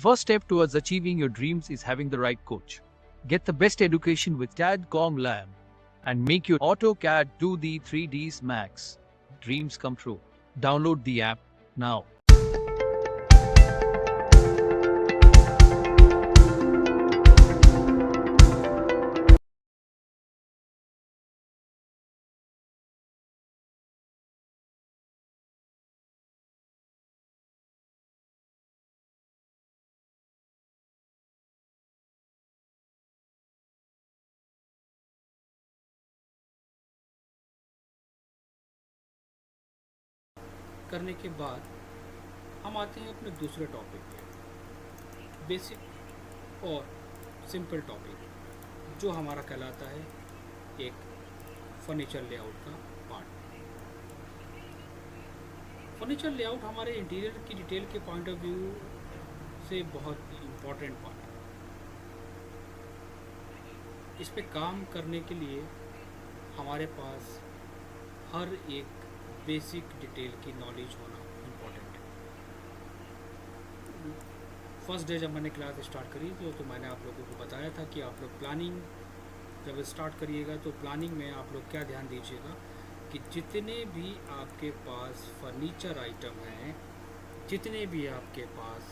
first step towards achieving your dreams is having the right coach. Get the best education with CAD.com Lab and make your AutoCAD 2D 3Ds Max dreams come true. Download the app now. करने के बाद हम आते हैं अपने दूसरे topic पे, basic और सिंपल टॉपिक जो हमारा कहलाता है एक फर्नीचर लेआउट का पार्ट। फर्नीचर लेआउट हमारे इंटीरियर की डिटेल के पॉइंट ऑफ व्यू से बहुत इम्पोर्टेंट पार्ट है। इस पे काम करने के लिए हमारे पास हर एक बेसिक डिटेल की नॉलेज होना इम्पोर्टेंट है। फर्स्ट डे जब मैंने क्लास स्टार्ट करी तो मैंने आप लोगों को बताया था कि आप लोग प्लानिंग जब स्टार्ट करिएगा तो प्लानिंग में आप लोग क्या ध्यान दीजिएगा कि जितने भी आपके पास फर्नीचर आइटम हैं, जितने भी आपके पास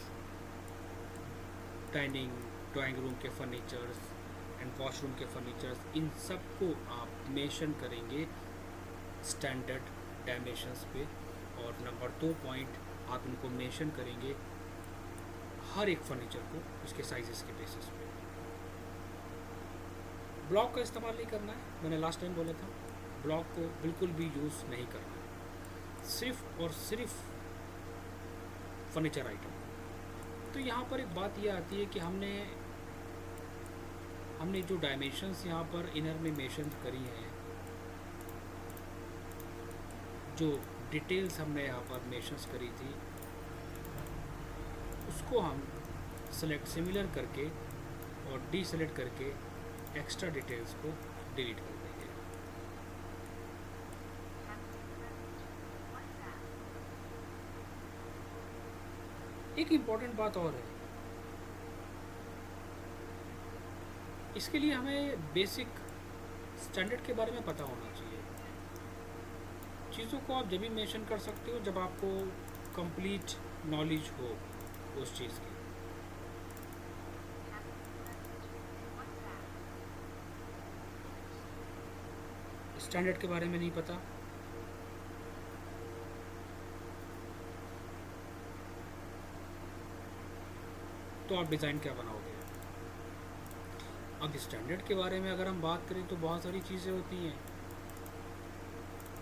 ड्राइंग रूम के फर्नीचर्स एंड वॉशरूम के फर्नीचर्स, इन सब को आप मेंशन करेंगे स्टैंडर्ड डायमेंशंस पे। और नंबर 2 पॉइंट आप इनको मेंशन करेंगे हर एक फर्नीचर को उसके साइजेस के बेसिस पे। ब्लॉक का इस्तेमाल नहीं करना है, मैंने लास्ट टाइम बोला था। ब्लॉक को बिल्कुल भी यूज़ नहीं करना है, सिर्फ और सिर्फ फर्नीचर आइटम। तो यहाँ पर एक बात ये आती है कि हमने जो डायमेंशंस यहाँ पर इनर में मेंशन करी हैं, जो डिटेल्स हमने यहाँ पर मेंशंस करी थी, उसको हम सेलेक्ट सिमिलर करके और डीसेलेक्ट करके एक्स्ट्रा डिटेल्स को डिलीट कर देंगे। एक इम्पॉर्टेंट बात और है, इसके लिए हमें बेसिक स्टैंडर्ड के बारे में पता होना चाहिए। चीज़ों को आप जब भी मेंशन कर सकते हो जब आपको कंप्लीट नॉलेज हो उस चीज़ की। स्टैंडर्ड के बारे में नहीं पता, तो आप डिज़ाइन क्या बनाओगे। अब स्टैंडर्ड के बारे में अगर हम बात करें तो बहुत सारी चीज़ें होती हैं,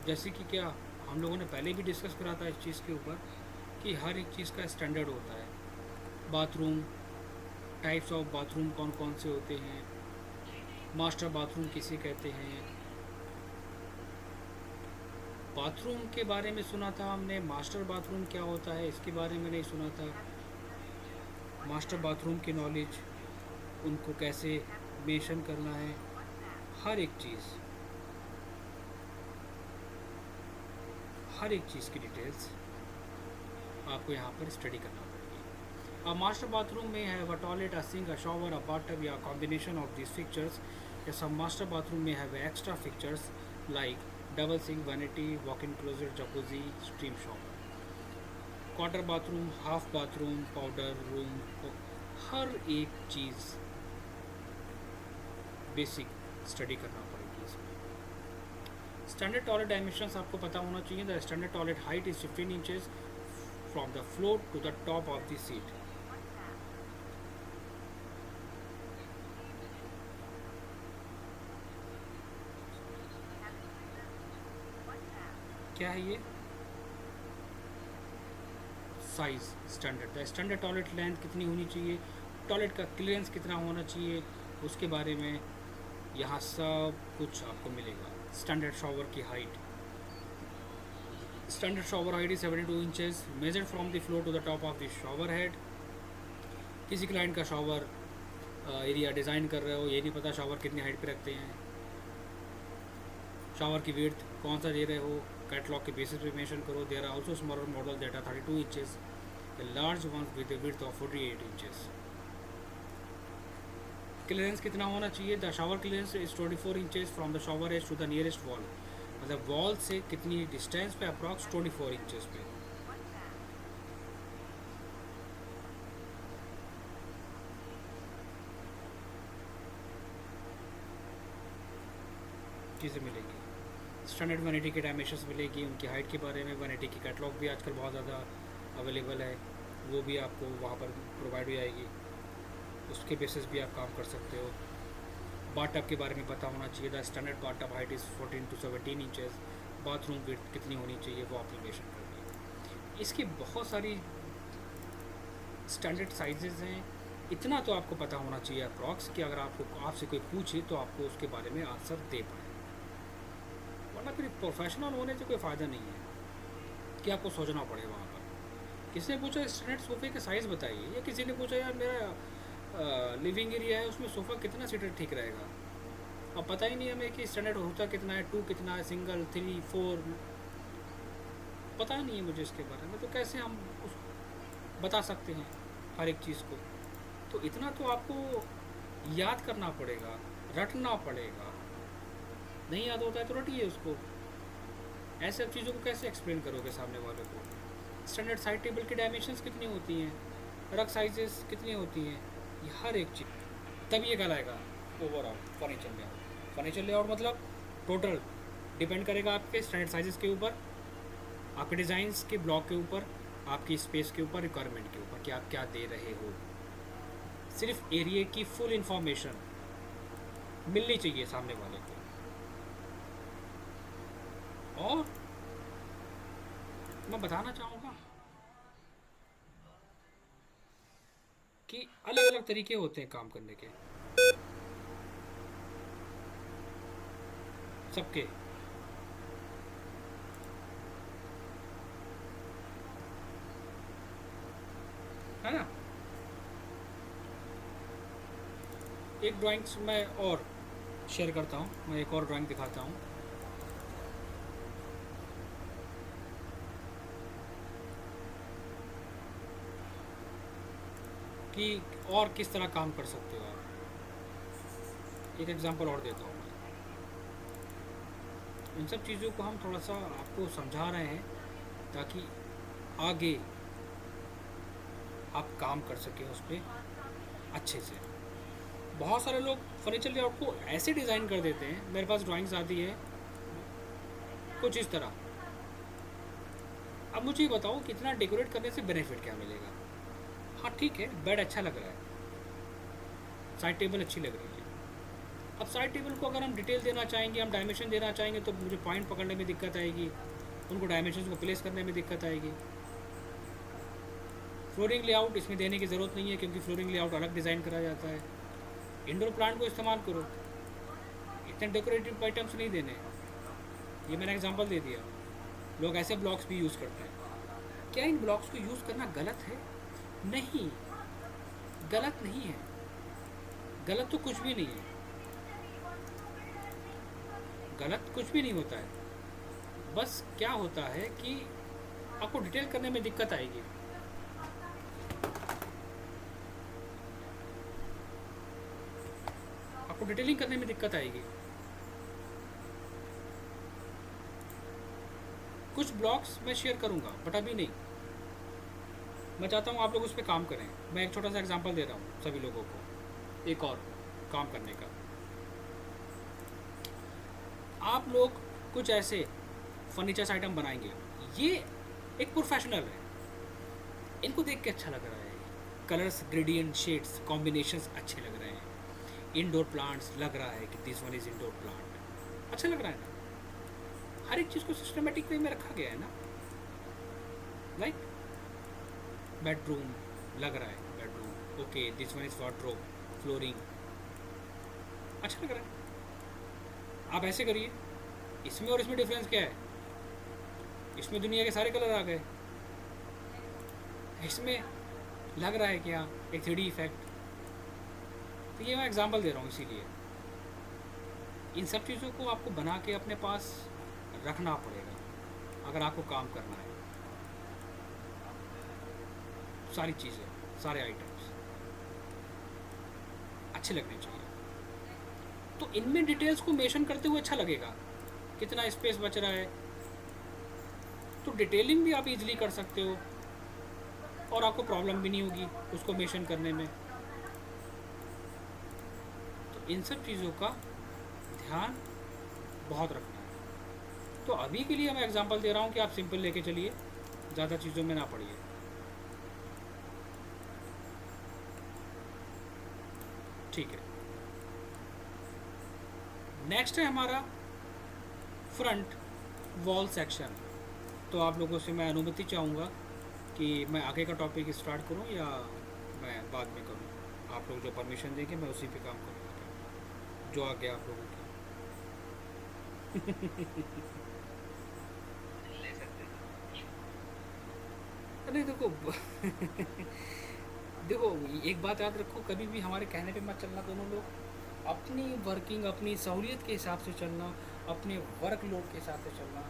जैसे कि क्या हम लोगों ने पहले भी डिस्कस करा था इस चीज़ के ऊपर कि हर एक चीज़ का स्टैंडर्ड होता है। बाथरूम, टाइप्स ऑफ बाथरूम कौन कौन से होते हैं, मास्टर बाथरूम किसे कहते हैं। बाथरूम के बारे में सुना था हमने, मास्टर बाथरूम क्या होता है इसके बारे में नहीं सुना था। मास्टर बाथरूम की नॉलेज, उनको कैसे मेंशन करना है, हर एक चीज़ की डिटेल्स आपको यहाँ पर स्टडी करना पड़ेगी। अब मास्टर बाथरूम में है toilet, a sink, a shower, a bathtub या combination of this fixtures. Some master bathroom में have extra fixtures like double sink, vanity, walk in closet, jacuzzi, stream shower. Quarter bathroom, half bathroom, powder room, हर एक चीज़ basic study करना पड़ेगी इसमें। Standard toilet dimensions आपको पता होना चाहिए। The standard toilet height is 15 inches from the floor to the top of the seat. क्या है ये size standard. The standard toilet length कितनी होनी चाहिए, टॉयलेट का क्लियरेंस कितना होना चाहिए, उसके बारे में यहाँ सब कुछ आपको मिलेगा। स्टैंडर्ड शॉवर की height, standard shower height is 72 inches measured from the floor to the top of the shower head. किसी क्लाइंट का शॉवर एरिया डिज़ाइन कर रहे हो, ये नहीं पता शॉवर कितनी हाइट पे रखते हैं, शावर की विड्थ कौन सा दे रहे हो, कैटलॉग के बेसिस पे मेंशन करो। There are also smaller model that are 32 inches the large ones with the width of 48 inches. Clearance कितना होना चाहिए? The shower clearance is 24 inches from the shower edge to the nearest wall. मतलब wall से कितनी distance पे? Approx 24 inches पे। चीज़ें मिलेंगी, स्टैंडर्ड 180 की डायमेंशंस मिलेगी, उनकी हाइट के बारे में 180 की कैटलॉग भी आजकल बहुत ज़्यादा अवेलेबल है, वो भी आपको वहाँ पर प्रोवाइड हो जाएगी, उसके बेसिस भी आप काम कर सकते हो। बाथटब के बारे में पता होना चाहिए, the standard bathtub height is 14 to 17 inches. Bathroom width कितनी होनी चाहिए वो आप मेंशन करिए। इसकी बहुत सारी स्टैंडर्ड साइजेज़ हैं। इतना तो आपको पता होना चाहिए अप्रॉक्स कि अगर आपसे कोई पूछे तो आपको उसके बारे में आंसर दे पाए, वरना फिर प्रोफेशनल होने से कोई फ़ायदा नहीं है कि आपको सोचना पड़े वहाँ पर। किसी ने पूछा स्टैंडर्ड सोफ़े के साइज़ बताइए, या किसी ने पूछा यार मेरा लिविंग एरिया है उसमें सोफ़ा कितना सीटर ठीक रहेगा, अब पता ही नहीं हमें कि स्टैंडर्ड होता कितना है, 2 कितना है, सिंगल, 3, 4, पता नहीं है मुझे इसके बारे में, तो कैसे हम उस बता सकते हैं हर एक चीज़ को? तो इतना तो आपको याद करना पड़ेगा, रटना पड़ेगा। नहीं याद होता है तो रटिए उसको। ऐसे सब चीज़ों को कैसे एक्सप्लेन करोगे सामने वाले को? स्टैंडर्ड साइड टेबल की डायमेंशंस कितनी होती हैं, रग साइजेस कितनी होती हैं, ये हर एक चीज़, तब ये कहलाएगा overall furniture layout. Furniture layout मतलब टोटल डिपेंड करेगा आपके स्टैंडर्ड साइजेस के ऊपर, आपके डिज़ाइंस के ब्लॉक के ऊपर, आपकी स्पेस के ऊपर, रिक्वायरमेंट के ऊपर कि आप क्या दे रहे हो। सिर्फ एरिया की फुल इंफॉर्मेशन मिलनी चाहिए सामने वाले को। और मैं बताना चाहूँगा कि अलग अलग तरीके होते हैं काम करने के सबके। है ना? एक ड्राइंग्स मैं और शेयर करता हूँ, मैं एक और ड्राइंग दिखाता हूँ कि और किस तरह काम कर सकते हो आप। एक एग्जांपल और देता हूँ मैं। इन सब चीज़ों को हम थोड़ा सा आपको समझा रहे हैं ताकि आगे आप काम कर सकें उस पर अच्छे से। बहुत सारे लोग फर्नीचर लेआउट को ऐसे डिज़ाइन कर देते हैं, मेरे पास ड्राइंग्स आती है कुछ इस तरह। अब मुझे ये बताओ कितना डेकोरेट करने से बेनिफिट क्या मिलेगा? हाँ ठीक है, बेड अच्छा लग रहा है, साइड टेबल अच्छी लग रही है। अब साइड टेबल को अगर हम डिटेल देना चाहेंगे, हम डायमेंशन देना चाहेंगे, तो मुझे पॉइंट पकड़ने में दिक्कत आएगी, उनको डायमेंशन को प्लेस करने में दिक्कत आएगी। फ्लोरिंग लेआउट इसमें देने की ज़रूरत नहीं है क्योंकि फ्लोरिंग लेआउट अलग डिज़ाइन करा जाता है। इंडोर प्लांट को इस्तेमाल करो, इतने डेकोरेटिव आइटम्स नहीं देने। ये मैंने एग्जांपल दे दिया। लोग ऐसे ब्लॉक्स भी यूज़ करते हैं। क्या इन ब्लॉक्स को यूज़ करना गलत है? नहीं, गलत नहीं है। गलत तो कुछ भी नहीं है, गलत कुछ भी नहीं होता है। बस क्या होता है कि आपको डिटेल करने में दिक्कत आएगी। आपको डिटेलिंग करने में दिक्कत आएगी। कुछ ब्लॉक्स मैं शेयर करूंगा बट अभी नहीं। मैं चाहता हूँ आप लोग उस पर काम करें। मैं एक छोटा सा एग्जांपल दे रहा हूँ सभी लोगों को एक और काम करने का। आप लोग कुछ ऐसे फर्नीचर्स आइटम बनाएंगे, ये एक प्रोफेशनल है, इनको देख के अच्छा लग रहा है, कलर्स, ग्रेडियंट, शेड्स, कॉम्बिनेशंस अच्छे लग रहे हैं। इंडोर प्लांट्स लग रहा है कि this one is indoor plant, अच्छा लग रहा है ना? हर एक चीज़ को सिस्टमेटिक वे में रखा गया है ना। लाइक बेडरूम लग रहा है, bedroom okay, this one is wardrobe, flooring, अच्छा लग रहा है। आप ऐसे करिए, इसमें और इसमें डिफरेंस क्या है? इसमें दुनिया के सारे कलर आ गए, इसमें लग रहा है कि हाँ एक 3D इफेक्ट। तो ये मैं एग्जांपल दे रहा हूँ, इसीलिए इन सब चीज़ों को आपको बना के अपने पास रखना पड़ेगा अगर आपको काम करना है। सारी चीज़ें, सारे आइटम्स अच्छे लगने चाहिए। तो इनमें डिटेल्स को मेंशन करते हुए अच्छा लगेगा, कितना स्पेस बच रहा है, तो डिटेलिंग भी आप इजीली कर सकते हो और आपको प्रॉब्लम भी नहीं होगी उसको मेंशन करने में। तो इन सब चीज़ों का ध्यान बहुत रखना है। तो अभी के लिए मैं एग्जांपल दे रहा हूँ कि आप सिंपल लेके चलिए, ज़्यादा चीज़ों में ना पड़िए। ठीक है, नेक्स्ट है हमारा फ्रंट वॉल सेक्शन। तो आप लोगों से मैं अनुमति चाहूँगा कि मैं आगे का टॉपिक स्टार्ट करूँ या मैं बाद में करूँ। आप लोग जो परमिशन देंगे मैं उसी पे काम करूँगा, जो आगे आप लोगों की। अरे देखो देखो, एक बात याद रखो, कभी भी हमारे कहने पे मत चलना दोनों लोग। अपनी वर्किंग, अपनी सहूलियत के हिसाब से चलना, अपने वर्क लोड के हिसाब से चलना।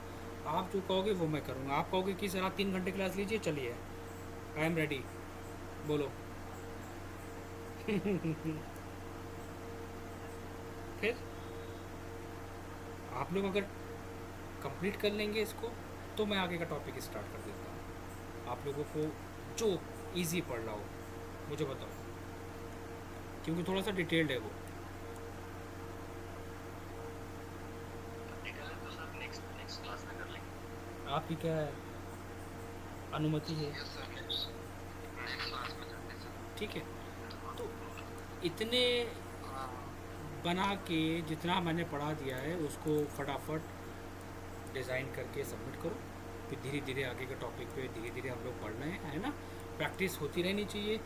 आप जो कहोगे वो मैं करूँगा। आप कहोगे कि सर आप 3 घंटे क्लास लीजिए, चलिए, आई एम रेडी, बोलो। फिर आप लोग अगर कंप्लीट कर लेंगे इसको तो मैं आगे का टॉपिक स्टार्ट कर देता हूँ। आप लोगों को जो इजी पड़ रहा हो मुझे बताओ, क्योंकि थोड़ा सा डिटेल्ड है वो। आपकी क्या अनुमति है? ठीक है, तो इतने बना के जितना मैंने पढ़ा दिया है उसको फटाफट डिज़ाइन करके सबमिट करो। फिर धीरे धीरे आगे के टॉपिक पे धीरे धीरे हम लोग बढ़ रहे हैं, है ना। प्रैक्टिस होती रहनी चाहिए,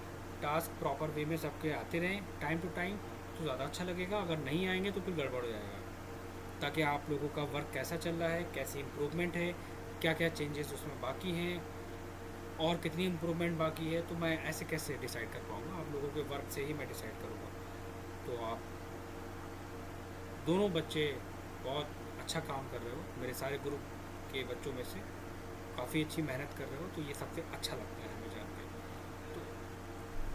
टास्क प्रॉपर वे में सबके आते रहें टाइम टू टाइम, तो ज़्यादा अच्छा लगेगा। अगर नहीं आएंगे तो फिर गड़बड़ हो जाएगा। ताकि आप लोगों का वर्क कैसा चल रहा है, कैसी इम्प्रूवमेंट है, क्या क्या चेंजेस उसमें बाकी हैं और कितनी इम्प्रूवमेंट बाकी है, तो मैं ऐसे कैसे डिसाइड कर पाऊँगा। आप लोगों के वर्क से ही मैं डिसाइड करूँगा। तो आप दोनों बच्चे बहुत अच्छा काम कर रहे हो, मेरे सारे ग्रुप के बच्चों में से काफ़ी अच्छी मेहनत कर रहे हो, तो ये सबसे अच्छा लगता है हमें जान के। तो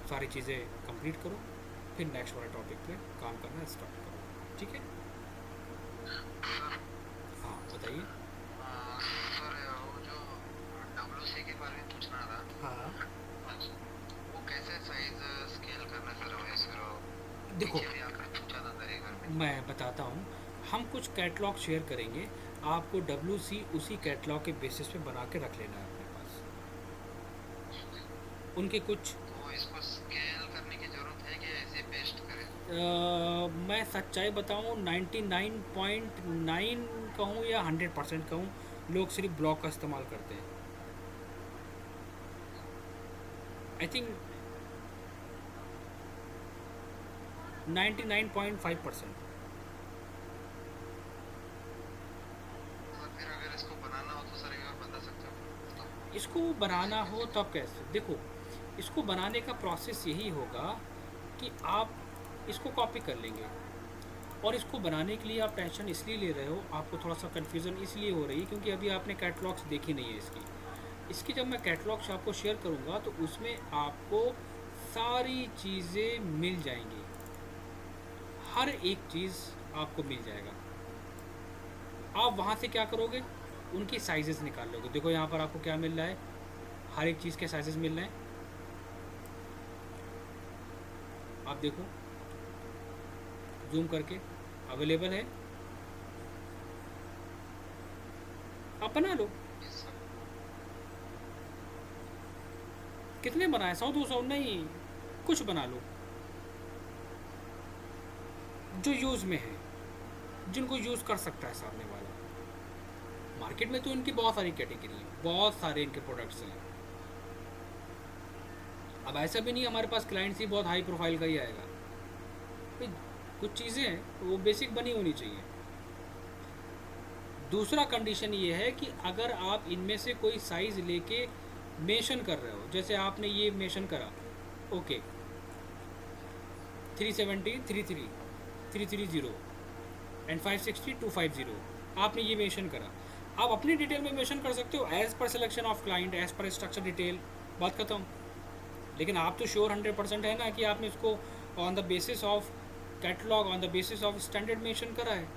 सारी चीज़ें कंप्लीट करो, फिर नेक्स्ट वाले टॉपिक पे काम करना स्टार्ट करो, ठीक है। हाँ बताइए। सर वो जो WC के बारे में पूछना था। हाँ वो कैसे साइज स्केल करना सर? वैसे देखो, भी आपने पूछा था मेरे घर में। मैं बताता हूँ। हम कुछ कैटलॉग शेयर करेंगे, आपको WC उसी कैटलॉग के बेसिस पे बना के रख लेना है अपने पास। उनके कुछ तो इसको स्केल करने की जरूरत है कि ऐसे पेस्ट करें? मैं सच्चाई बताऊँ 99.9 कहूँ या 100% कहूँ, लोग सिर्फ ब्लॉक का इस्तेमाल करते हैं। I think 99.5%। तो फिर अगर इसको बनाना हो तो सर एक बार बता सकते हो तो? इसको बनाना हो तब कैसे? देखो, इसको बनाने का प्रोसेस यही होगा कि आप इसको कॉपी कर लेंगे, और इसको बनाने के लिए आप टेंशन इसलिए ले रहे हो, आपको थोड़ा सा कन्फ्यूज़न इसलिए हो रही है क्योंकि अभी आपने कैटलॉग्स देखी नहीं है इसकी जब मैं कैटलॉग्स आपको शेयर करूँगा तो उसमें आपको सारी चीज़ें मिल जाएंगी, हर एक चीज़ आपको मिल जाएगा। आप वहाँ से क्या करोगे, उनकी साइजेस निकाल लोगे। देखो यहाँ पर आपको क्या मिल रहा है, हर एक चीज़ के साइजेस मिल रहे हैं। आप देखो जूम करके, अवेलेबल है, आप बना लो। Yes, sir. कितने बनाए, 100-200 नहीं, कुछ बना लो जो यूज़ में है, जिनको यूज़ कर सकता है सामने वाला। मार्केट में तो इनकी बहुत सारी कैटेगरी है, बहुत सारे इनके प्रोडक्ट्स हैं। अब ऐसा भी नहीं हमारे पास क्लाइंट्स ही बहुत हाई प्रोफाइल का ही आएगा भाई, कुछ चीज़ें हैं वो बेसिक बनी होनी चाहिए। दूसरा कंडीशन ये है कि अगर आप इनमें से कोई साइज़ लेके मेंशन कर रहे हो, जैसे आपने ये मेंशन करा, ओके 370 33 330 एंड 560 250, आपने ये मेंशन करा। आप अपनी डिटेल में मेंशन कर सकते हो as per selection of client, as per structure detail, बात खत्म। लेकिन आप तो श्योर 100% है ना कि आपने इसको on the basis of catalogue, on the basis of standard mention करा है।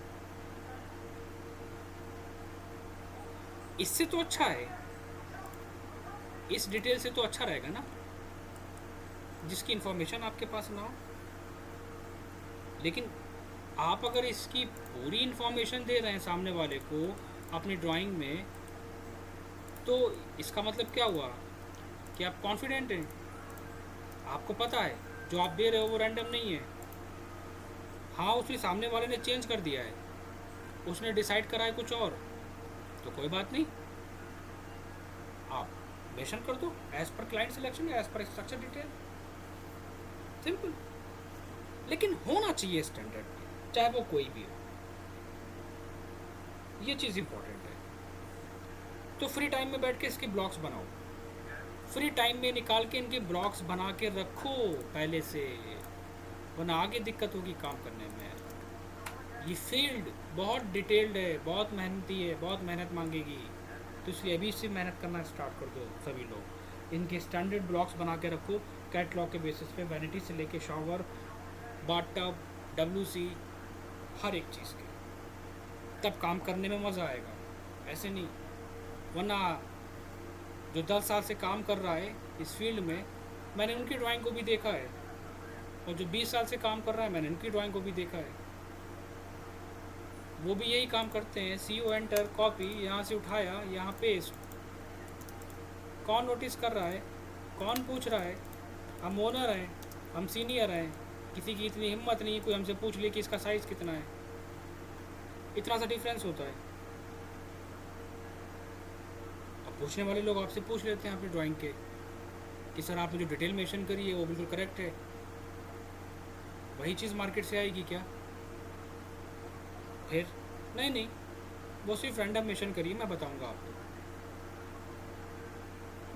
इससे तो अच्छा है, इस डिटेल से तो अच्छा रहेगा ना, जिसकी इंफॉर्मेशन आपके पास ना हो। लेकिन आप अगर इसकी पूरी इंफॉर्मेशन दे रहे हैं सामने वाले को अपनी ड्राइंग में, तो इसका मतलब क्या हुआ कि आप कॉन्फिडेंट हैं, आपको पता है जो आप दे रहे हो वो रैंडम नहीं है। हाँ, उसने सामने वाले ने चेंज कर दिया है, उसने डिसाइड करा है कुछ और, तो कोई बात नहीं, आप मेंशन कर दो as per client selection, as per structure detail, simple. लेकिन होना चाहिए स्टैंडर्ड में, चाहे वो कोई भी हो, ये चीज़ इंपॉर्टेंट है। तो फ्री टाइम में बैठ के इसके ब्लॉग्स बनाओ, फ्री टाइम में निकाल के इनके ब्लॉग्स बना के रखो पहले से, वरना आगे दिक्कत होगी काम करने में। ये फील्ड बहुत डिटेल्ड है, बहुत मेहनती है, बहुत मेहनत मांगेगी, तो इसलिए अभी से मेहनत करना स्टार्ट कर दो सभी लोग। इनके स्टैंडर्ड ब्लॉक्स बना के रखो कैटलॉग के बेसिस पे, वैनिटी से लेके शॉवर, बाथटब, WC, हर एक चीज़ के, तब काम करने में मज़ा आएगा। ऐसे नहीं, वरना जो 10 साल से काम कर रहा है इस फील्ड में, मैंने उनकी ड्राइंग को भी देखा है, और जो 20 साल से काम कर रहा है मैंने उनकी ड्राइंग को भी देखा है। वो भी यही काम करते हैं, CO एंटर, कॉपी, यहाँ से उठाया, यहाँ पेस्ट। कौन नोटिस कर रहा है, कौन पूछ रहा है? हम ओनर हैं, हम सीनियर हैं, किसी की इतनी हिम्मत नहीं कोई हमसे पूछ ले कि इसका साइज़ कितना है। इतना सा डिफरेंस होता है। अब पूछने वाले लोग आपसे पूछ लेते हैं अपनी ड्राइंग के कि सर आपने जो डिटेल मेंशन करी है वो बिल्कुल करेक्ट है, वही चीज़ मार्केट से आएगी क्या? फिर नहीं, वो सिर्फ रैंडम मेंशन करिए, मैं बताऊंगा आपको।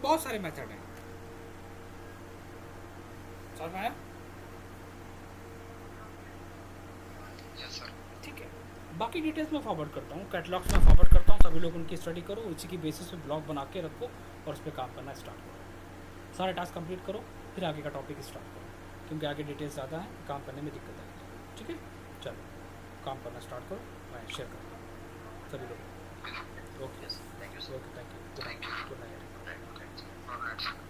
बहुत सारे मेथड हैं, समझ में आया? Yes sir. ठीक है, बाकी डिटेल्स मैं फॉरवर्ड करता हूँ, कैटलॉग्स में फॉरवर्ड करता हूँ, सभी लोग उनकी स्टडी करो, उसी की बेसिस पे ब्लॉग बना के रखो और उस पर काम करना स्टार्ट करो। सारे टास्क कंप्लीट करो, फिर आगे का टॉपिक स्टार्ट करो, क्योंकि आगे डिटेल्स ज़्यादा है, काम करने में दिक्कत आएगी। ठीक है, चलो काम करना स्टार्ट करो, मैं शेयर करता हूँ सभी लोग। Okay, yes, thank you okay, thank you, good night, good night. Sir.